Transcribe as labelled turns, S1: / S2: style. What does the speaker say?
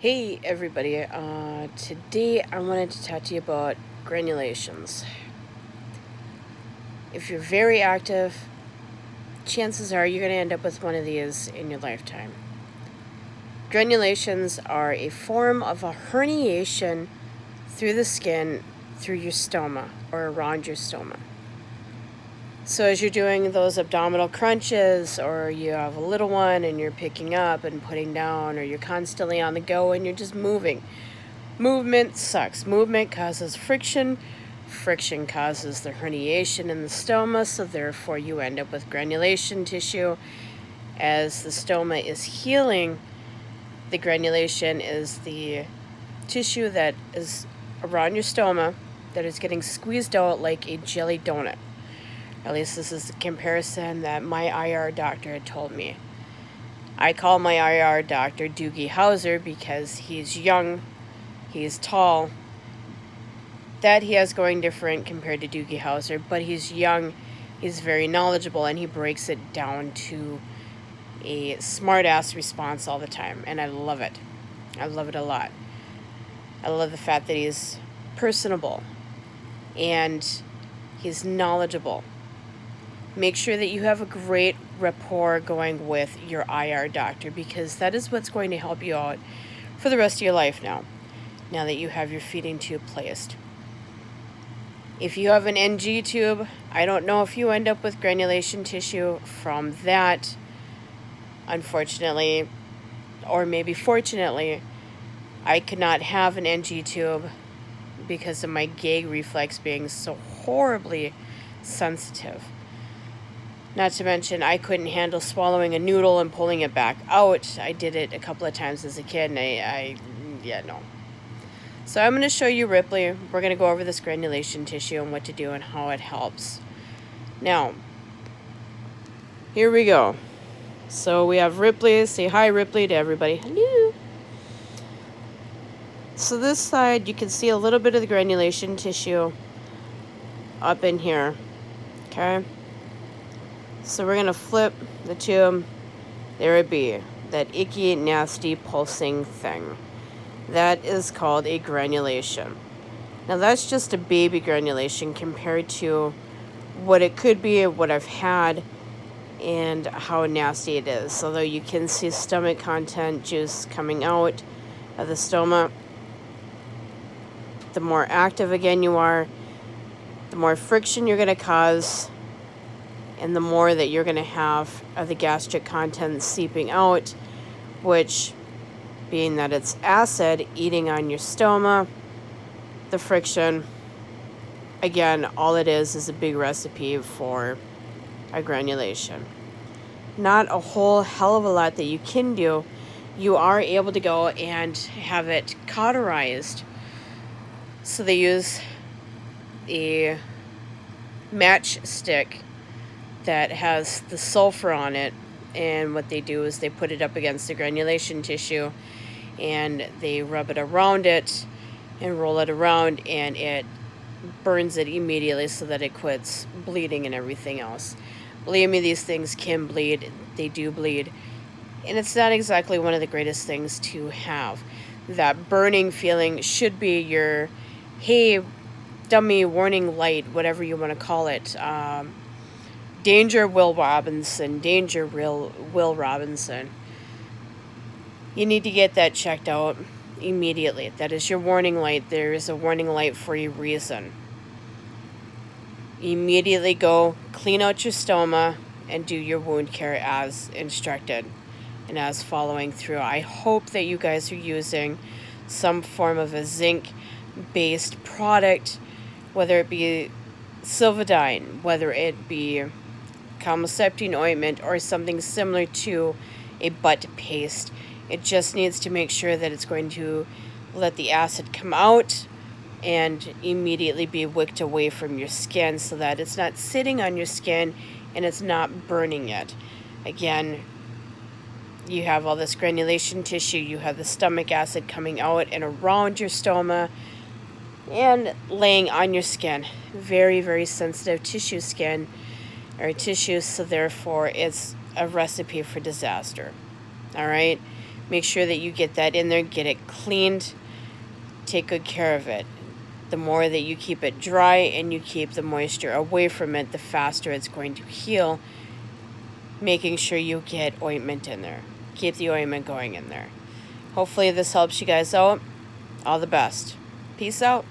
S1: Hey everybody, today I wanted to talk to you about granulations. If you're very active, chances are you're going to end up with one of these in your lifetime. Granulations are a form of a herniation through the skin, through your stoma, or around your stoma. So as you're doing those abdominal crunches, or you have a little one and you're picking up and putting down, or you're constantly on the go and you're just moving, movement sucks. Movement causes friction. Friction causes the herniation in the stoma, so therefore you end up with granulation tissue. As the stoma is healing, the granulation is the tissue that is around your stoma that is getting squeezed out like a jelly donut. At least this is the comparison that my IR doctor had told me. I call my IR doctor Doogie Howser because he's young, he's tall. That he has going different compared to Doogie Howser, but he's young, he's very knowledgeable, and he breaks it down to a smart-ass response all the time, and I love it. I love it a lot. I love the fact that he's personable, and he's knowledgeable. Make sure that you have a great rapport going with your IR doctor, because that is what's going to help you out for the rest of your life now that you have your feeding tube placed. If you have an NG tube, I don't know if you end up with granulation tissue from that, unfortunately, or maybe fortunately. I could not have an NG tube because of my gag reflex being so horribly sensitive. Not to mention, I couldn't handle swallowing a noodle and pulling it back out. I did it a couple of times as a kid, and no. So I'm going to show you Ripley. We're going to go over this granulation tissue and what to do and how it helps. Now, here we go. So we have Ripley. Say hi, Ripley, to everybody. Hello. So this side, you can see a little bit of the granulation tissue up in here. Okay? So we're going to flip the tube. There it be. That icky, nasty, pulsing thing. That is called a granulation. Now that's just a baby granulation compared to what it could be, what I've had, and how nasty it is. Although you can see stomach content juice coming out of the stoma. The more active again you are, the more friction you're going to cause, and the more that you're going to have of the gastric content seeping out, which, being that it's acid eating on your stoma, the friction, again, all it is a big recipe for a granulation. Not a whole hell of a lot that you can do. You are able to go and have it cauterized. So they use a matchstick that has the sulfur on it, and what they do is they put it up against the granulation tissue and they rub it around it and roll it around, and it burns it immediately so that it quits bleeding and everything else. Believe me, these things can bleed. They do bleed. And it's not exactly one of the greatest things to have. That burning feeling should be your, hey, dummy, warning light, whatever you want to call it. Danger, Will Robinson. Danger, Will Robinson. You need to get that checked out immediately. That is your warning light. There is a warning light for a reason. Immediately go clean out your stoma and do your wound care as instructed and as following through. I hope that you guys are using some form of a zinc-based product, whether it be Silvadine, whether it be Calmoseptine ointment, or something similar to a butt paste. It just needs to make sure that it's going to let the acid come out and immediately be wicked away from your skin so that it's not sitting on your skin and it's not burning it. Again, you have all this granulation tissue, you have the stomach acid coming out and around your stoma and laying on your skin. Very, very sensitive tissue skin or tissues, so therefore it's a recipe for disaster. All right? Make sure that you get that in there, get it cleaned, take good care of it. The more that you keep it dry and you keep the moisture away from it, the faster it's going to heal. Making sure you get ointment in there. Keep the ointment going in there. Hopefully this helps you guys out. All the best. Peace out.